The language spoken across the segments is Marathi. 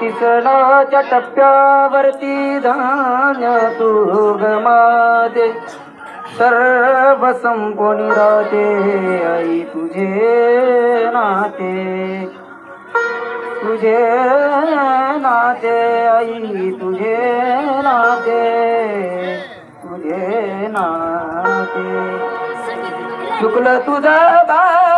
तिसराच्या टप्प्यावरती धान्य तू गमाते सर्व संपूर्ण राहते आई तुझे नाते आई तुझे नाते चुकलं तुझं बाई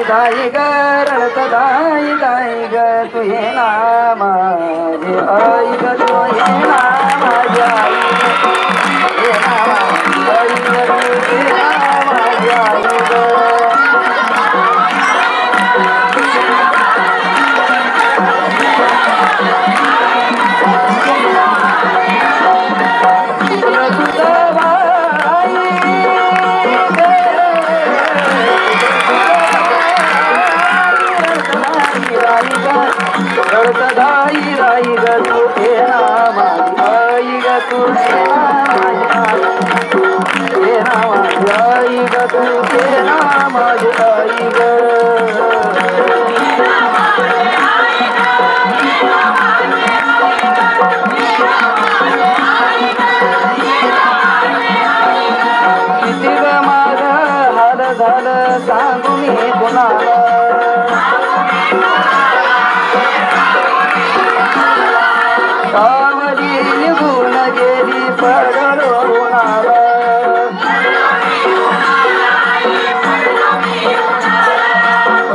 दाई ग रडत दाई ग तू ये ना माझी आई ग तू ये ना माझी आई ये ना माझी आई ग तू ये ना माझी आई ग दाई ग तू ये ना माझी आई ग तू ये ना माझी आई ग तू ये ना माझी आई ग किती ग माझं हाल झालं सांगू मी कुणाला सावली निघून गेली पडलो होणार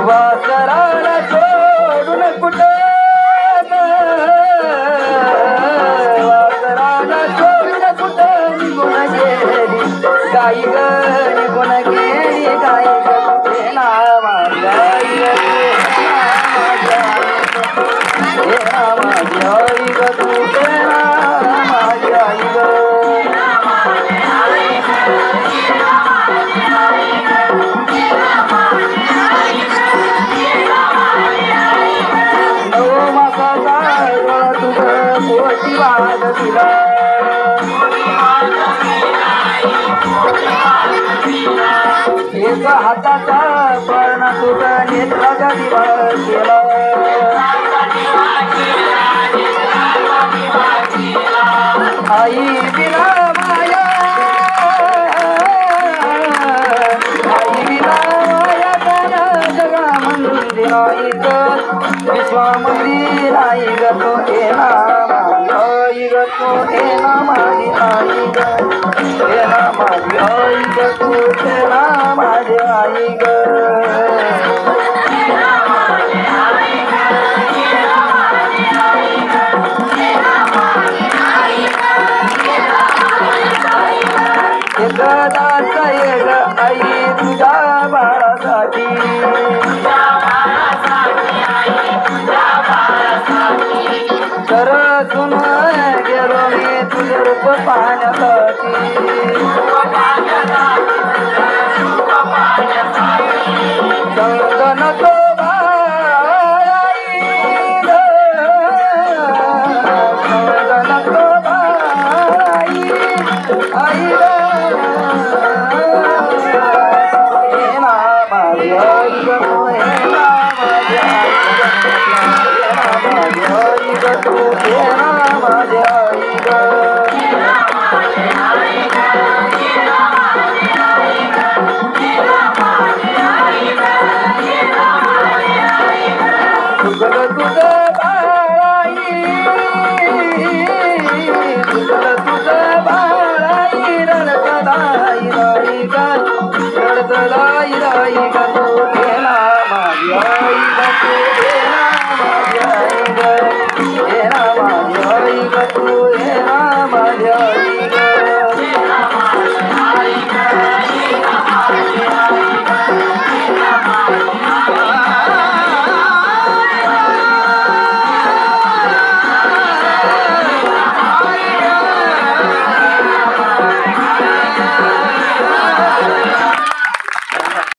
वासराला सोडून कुठं वासराला सोडून कुठं निघून गेली गाई ग निघून गेली गाई ग तुझे नाव गाई ग माझी आई ग तुझे नाव माझी आई ग नऊ मासाचा तुझं पोटी वाद दिला एक हाताचा पर्ण तुझं नेत्राचा दिवस केला आई बिना माया गाना जगा मंदिर एक विश्वा मंदिर आई ग तो ये ना माझी आई ग तो ये ना माझी आई ग ये ना माझी आई ग तू ये ना माझी आई ग